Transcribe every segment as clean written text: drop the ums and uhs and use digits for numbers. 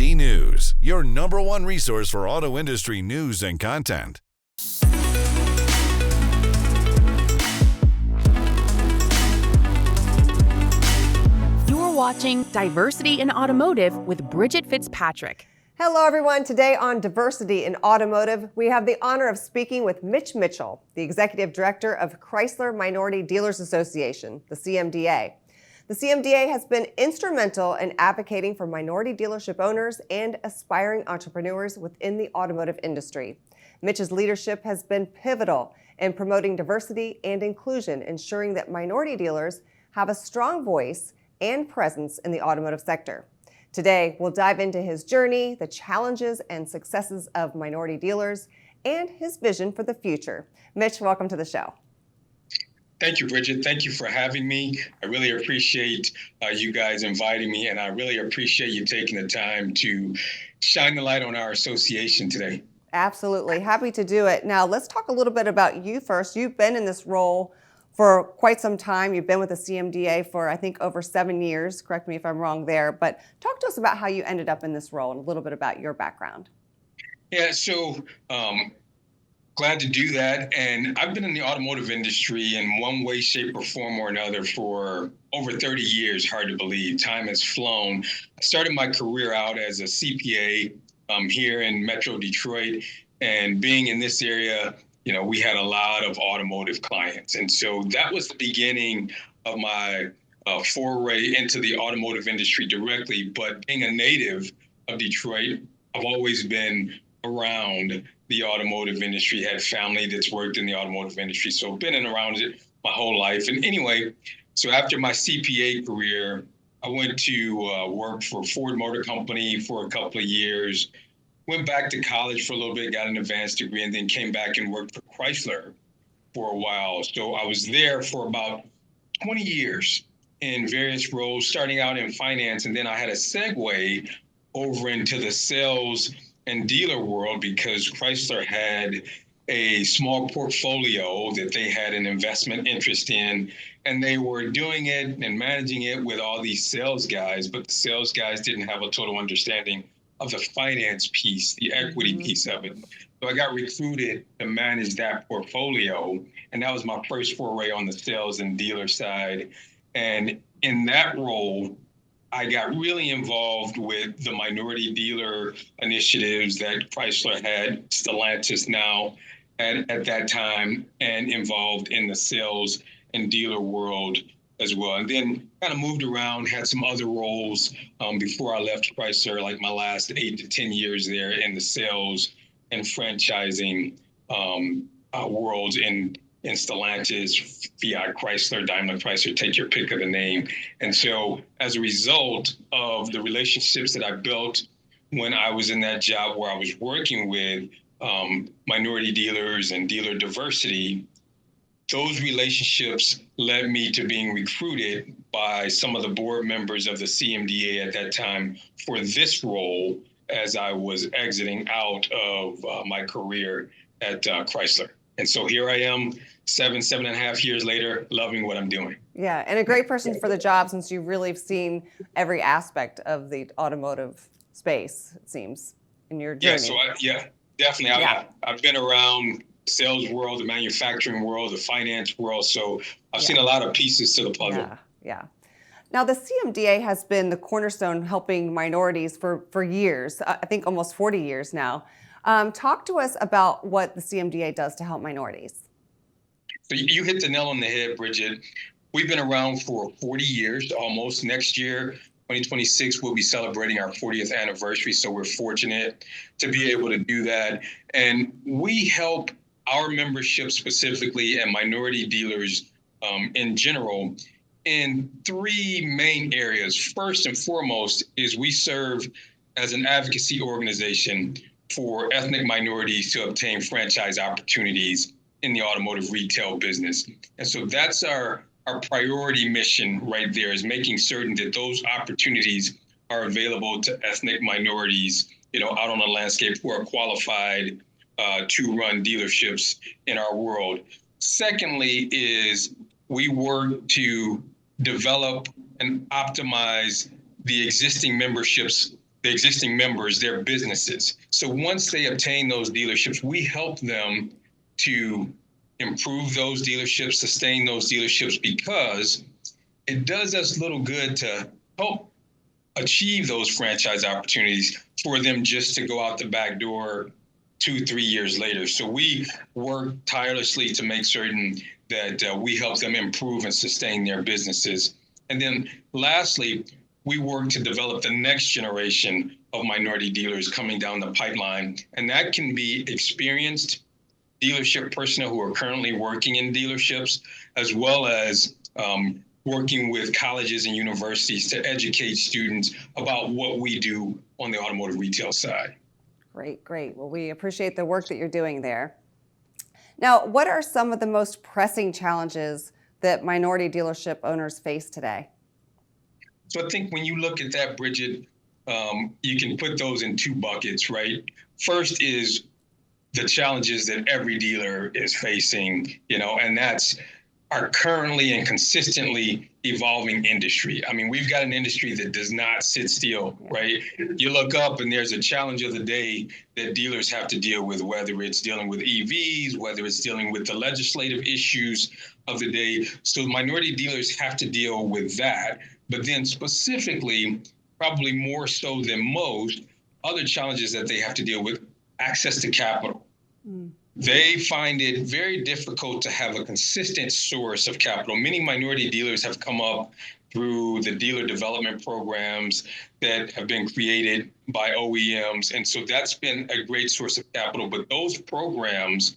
AE News, your number one resource for auto industry news and content. You're watching Diversity in Automotive with Bridget Fitzpatrick. Hello, everyone. Today on Diversity in Automotive, we have the honor of speaking with Mitch Mitchell, the Executive Director of Chrysler Minority Dealers Association, the CMDA. The CMDA has been instrumental in advocating for minority dealership owners and aspiring entrepreneurs within the automotive industry. Mitch's leadership has been pivotal in promoting diversity and inclusion, ensuring that minority dealers have a strong voice and presence in the automotive sector. Today, we'll dive into his journey, the challenges and successes of minority dealers, and his vision for the future. Mitch, welcome to the show. Thank you, Bridget. Thank you for having me. I really appreciate you guys inviting me, and I really appreciate you taking the time to shine the light on our association today. Absolutely. Happy to do it. Now, let's talk a little bit about you first. You've been in this role for quite some time. You've been with the CMDA for, I think, over 7 years. Correct me if I'm wrong there. But talk to us about how you ended up in this role and a little bit about your background. Yeah, so glad to do that. And I've been in the automotive industry in one way, shape, or form or another for over 30 years. Hard to believe. Time has flown. I started my career out as a CPA here in Metro Detroit. And being in this area, you know, we had a lot of automotive clients. And so that was the beginning of my foray into the automotive industry directly. But being a native of Detroit, I've always been around the automotive industry, had family that's worked in the automotive industry. So been in around it my whole life. And anyway, so after my CPA career, I went to work for Ford Motor Company for a couple of years. Went back to college for a little bit, got an advanced degree, and then came back and worked for Chrysler for a while. So I was there for about 20 years in various roles, starting out in finance. And then I had a segue over into the sales and dealer world because Chrysler had a small portfolio that they had an investment interest in, and they were doing it and managing it with all these sales guys, but the sales guys didn't have a total understanding of the finance piece, the equity piece of it. So I got recruited to manage that portfolio. And that was my first foray on the sales and dealer side. And in that role, I got really involved with the minority dealer initiatives that Chrysler had, Stellantis now at that time, and involved in the sales and dealer world as well. And then kind of moved around, had some other roles before I left Chrysler, like my last 8 to 10 years there in the sales and franchising worlds in Stellantis, Fiat, Chrysler, Daimler, Chrysler, take your pick of the name. And so as a result of the relationships that I built when I was in that job where I was working with minority dealers and dealer diversity, those relationships led me to being recruited by some of the board members of the CMDA at that time for this role as I was exiting out of my career at Chrysler. And so here I am, 7.5 years later, loving what I'm doing. Yeah, and a great person for the job since you've really seen every aspect of the automotive space, it seems, in your journey. Definitely. I've been around sales world, the manufacturing world, the finance world. So I've seen a lot of pieces to the puzzle. Yeah. Now, the CMDA has been the cornerstone helping minorities for years, I think almost 40 years now. Talk to us about what the CMDA does to help minorities. So you hit the nail on the head, Bridget. We've been around for 40 years almost. Next year, 2026, we'll be celebrating our 40th anniversary. So we're fortunate to be able to do that. And we help our membership specifically and minority dealers in general in 3 main areas. First and foremost is we serve as an advocacy organization for ethnic minorities to obtain franchise opportunities in the automotive retail business. And so that's our priority mission right there, is making certain that those opportunities are available to ethnic minorities, out on the landscape who are qualified to run dealerships in our world. Secondly is we work to develop and optimize the existing memberships the existing members, their businesses. So once they obtain those dealerships, we help them to improve those dealerships, sustain those dealerships, because it does us little good to help achieve those franchise opportunities for them just to go out the back door 2-3 years later. So we work tirelessly to make certain that we help them improve and sustain their businesses. And then lastly, we work to develop the next generation of minority dealers coming down the pipeline. And that can be experienced dealership personnel who are currently working in dealerships, as well as working with colleges and universities to educate students about what we do on the automotive retail side. Great, great. Well, we appreciate the work that you're doing there. Now, what are some of the most pressing challenges that minority dealership owners face today? So I think when you look at that, Bridget, you can put those in two buckets, right? First is the challenges that every dealer is facing, and that's our currently and consistently evolving industry. I mean, we've got an industry that does not sit still, right? You look up and there's a challenge of the day that dealers have to deal with, whether it's dealing with EVs, whether it's dealing with the legislative issues of the day. So minority dealers have to deal with that. But then specifically, probably more so than most, other challenges that they have to deal with, access to capital. They find it very difficult to have a consistent source of capital. Many minority dealers have come up through the dealer development programs that have been created by OEMs. And so that's been a great source of capital. But those programs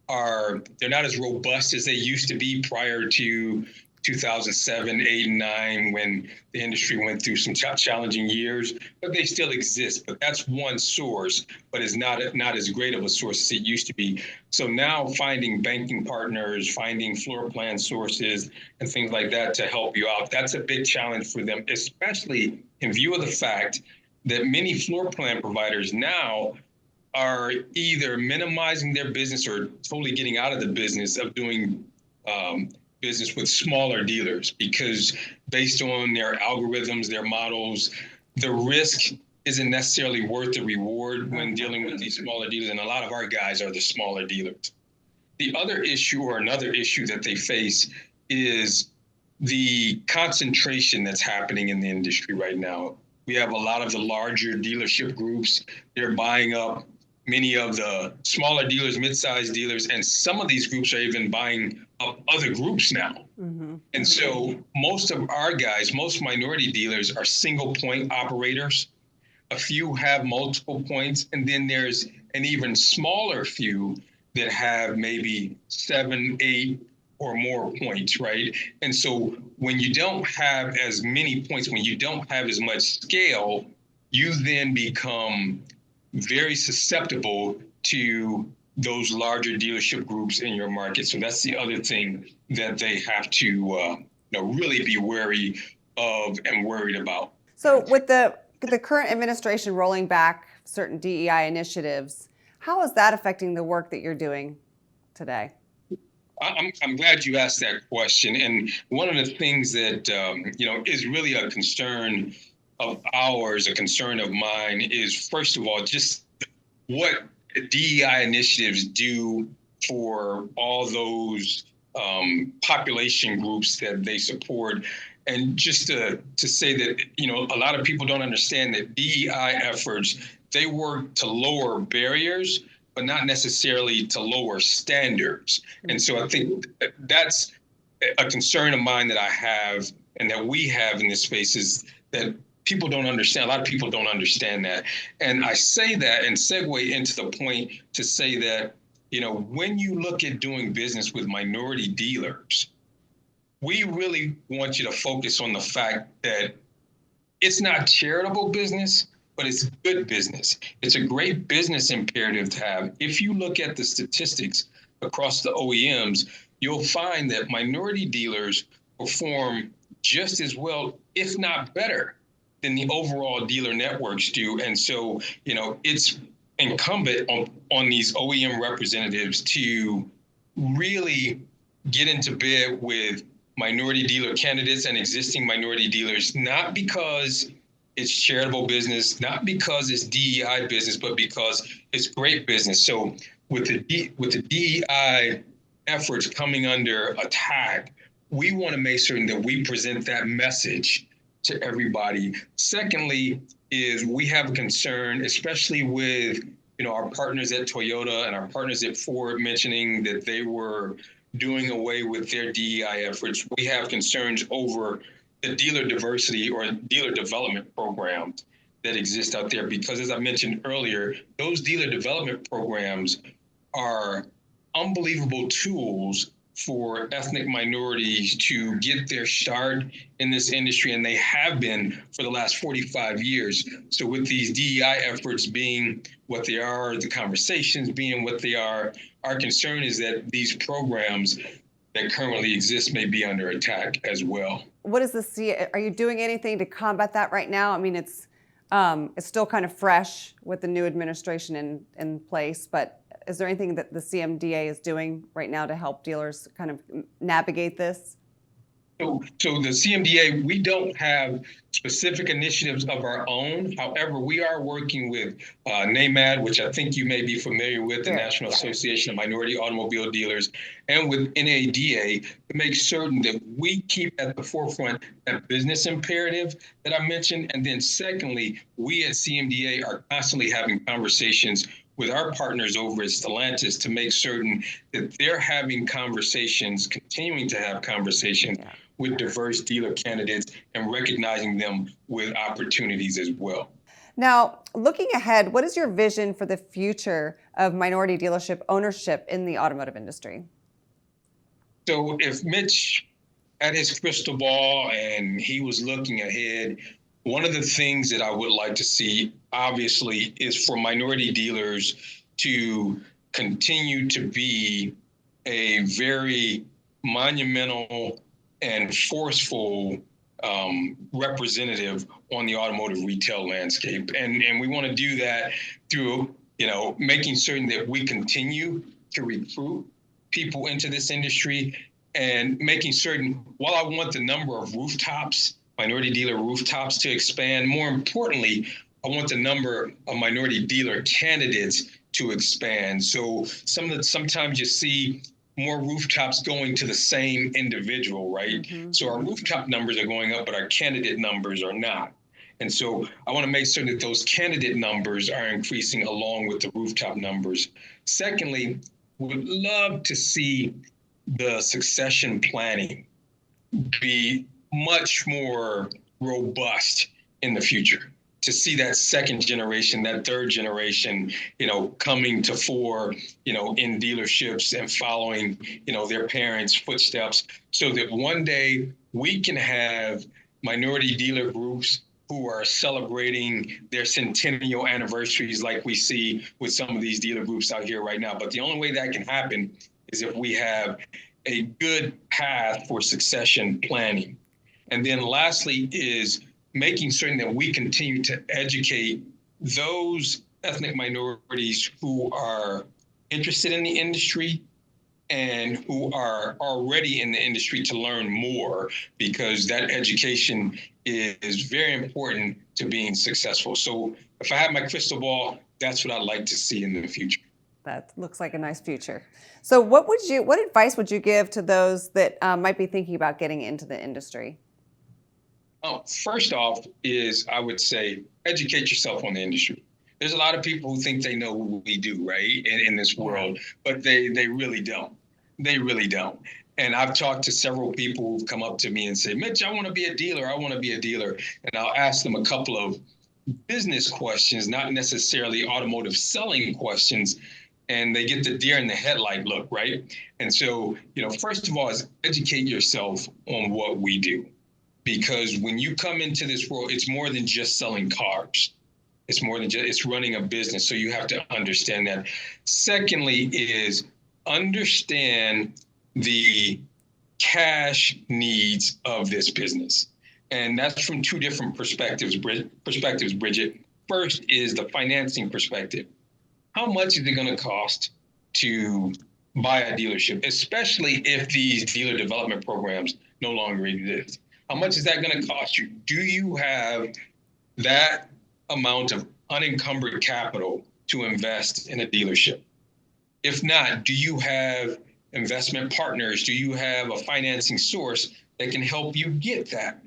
they're not as robust as they used to be prior to 2007, 8, and 9, when the industry went through some challenging years, but they still exist. But that's one source, but it's not as great of a source as it used to be. So now finding banking partners, finding floor plan sources, and things like that to help you out, that's a big challenge for them, especially in view of the fact that many floor plan providers now are either minimizing their business or totally getting out of the business of doing business with smaller dealers, because based on their algorithms, their models, the risk isn't necessarily worth the reward when dealing with these smaller dealers. And a lot of our guys are the smaller dealers. The other issue, or another issue that they face, is the concentration that's happening in the industry right now. We have a lot of the larger dealership groups. They're buying up many of the smaller dealers, mid-sized dealers, and some of these groups are even buying up other groups now. Mm-hmm. And so most of our guys, most minority dealers, are single point operators. A few have multiple points, and then there's an even smaller few that have maybe 7, 8 or more points, right? And so when you don't have as many points, when you don't have as much scale, you then become very susceptible to those larger dealership groups in your market. So that's the other thing that they have to really be wary of and worried about. So with the current administration rolling back certain DEI initiatives, how is that affecting the work that you're doing today? I'm glad you asked that question. And one of the things that is really a concern of ours, a concern of mine, is, first of all, just what DEI initiatives do for all those population groups that they support. And just to say that, a lot of people don't understand that DEI efforts, they work to lower barriers, but not necessarily to lower standards. And so I think that's a concern of mine that I have and that we have in this space, is that people don't understand. A lot of people don't understand that. And I say that and segue into the point to say that, when you look at doing business with minority dealers, we really want you to focus on the fact that it's not charitable business, but it's good business. It's a great business imperative to have. If you look at the statistics across the OEMs, you'll find that minority dealers perform just as well, if not better, than the overall dealer networks do. And so, it's incumbent on these OEM representatives to really get into bed with minority dealer candidates and existing minority dealers, not because it's charitable business, not because it's DEI business, but because it's great business. So with the DEI efforts coming under attack, we want to make certain that we present that message to everybody. Secondly, is we have a concern, especially with our partners at Toyota and our partners at Ford mentioning that they were doing away with their DEI efforts. We have concerns over the dealer diversity or dealer development programs that exist out there, because as I mentioned earlier, those dealer development programs are unbelievable tools for ethnic minorities to get their start in this industry, and they have been for the last 45 years. So with these DEI efforts being what they are, the conversations being what they are, our concern is that these programs that currently exist may be under attack as well. What is are you doing anything to combat that right now? I mean, it's still kind of fresh with the new administration in place, but is there anything that the CMDA is doing right now to help dealers kind of navigate this? So the CMDA, we don't have specific initiatives of our own. However, we are working with NAMAD, which I think you may be familiar with, the National Association of Minority Automobile Dealers, and with NADA to make certain that we keep at the forefront that business imperative that I mentioned. And then secondly, we at CMDA are constantly having conversations with our partners over at Stellantis to make certain that they're having conversations, continuing to have conversations with diverse dealer candidates and recognizing them with opportunities as well. Now, looking ahead, what is your vision for the future of minority dealership ownership in the automotive industry? So if Mitch had his crystal ball and he was looking ahead, one of the things that I would like to see, obviously, is for minority dealers to continue to be a very monumental and forceful representative on the automotive retail landscape. And we want to do that through, making certain that we continue to recruit people into this industry and making certain, while I want the number of rooftops, minority dealer rooftops to expand, more importantly, I want the number of minority dealer candidates to expand. So sometimes you see more rooftops going to the same individual, right? Mm-hmm. So our rooftop numbers are going up, but our candidate numbers are not. And so I want to make certain that those candidate numbers are increasing along with the rooftop numbers. Secondly, we would love to see the succession planning be much more robust in the future, to see that second generation, that third generation, coming to fore, in dealerships and following, their parents' footsteps, so that one day we can have minority dealer groups who are celebrating their centennial anniversaries like we see with some of these dealer groups out here right now. But the only way that can happen is if we have a good path for succession planning. And then lastly is making certain that we continue to educate those ethnic minorities who are interested in the industry and who are already in the industry to learn more, because that education is very important to being successful. So if I had my crystal ball, that's what I'd like to see in the future. That looks like a nice future. So what advice would you give to those that might be thinking about getting into the industry? Oh, first off is I would say educate yourself on the industry. There's a lot of people who think they know what we do, right, in this world, but they really don't. They really don't. And I've talked to several people who've come up to me and say, Mitch, I want to be a dealer. I want to be a dealer. And I'll ask them a couple of business questions, not necessarily automotive selling questions. And they get the deer in the headlight look, right? And so, first of all, is educate yourself on what we do. Because when you come into this world, it's more than just selling cars. It's more than it's running a business. So you have to understand that. Secondly is understand the cash needs of this business. And that's from two different perspectives, Bridget. First is the financing perspective. How much is it going to cost to buy a dealership, especially if these dealer development programs no longer exist? How much is that going to cost you? Do you have that amount of unencumbered capital to invest in a dealership? If not, do you have investment partners? Do you have a financing source that can help you get that?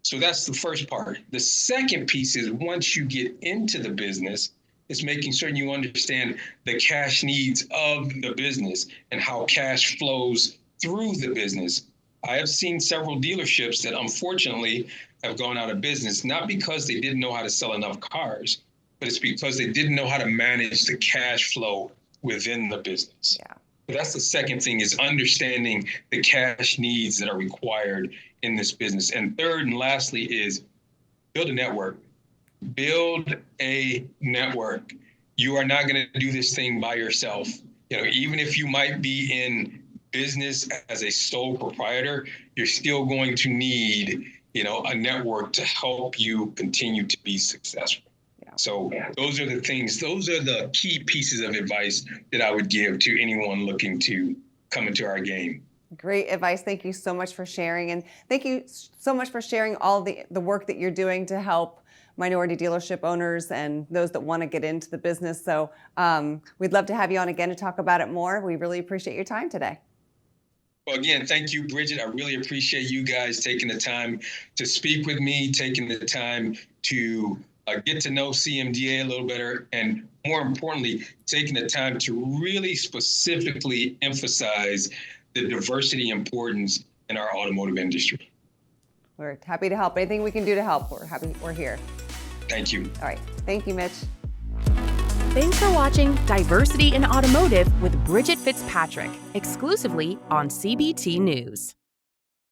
So that's the first part. The second piece is once you get into the business, it's making certain you understand the cash needs of the business and how cash flows through the business. I have seen several dealerships that unfortunately have gone out of business, not because they didn't know how to sell enough cars, but it's because they didn't know how to manage the cash flow within the business. Yeah. But that's the second thing, is understanding the cash needs that are required in this business. And third and lastly is build a network. Build a network. You are not going to do this thing by yourself. Even if you might be in business as a sole proprietor, you're still going to need, a network to help you continue to be successful. So those are the things, those are the key pieces of advice that I would give to anyone looking to come into our game. Great advice. Thank you so much for sharing. And thank you so much for sharing all the work that you're doing to help minority dealership owners and those that want to get into the business. So we'd love to have you on again to talk about it more. We really appreciate your time today. Well, again, thank you, Bridget. I really appreciate you guys taking the time to speak with me, taking the time to get to know CMDA a little better, and more importantly, taking the time to really specifically emphasize the diversity importance in our automotive industry. We're happy to help. Anything we can do to help, we're here. Thank you. All right. Thank you, Mitch. Thanks for watching Diversity in Automotive with Bridget Fitzpatrick, exclusively on CBT News.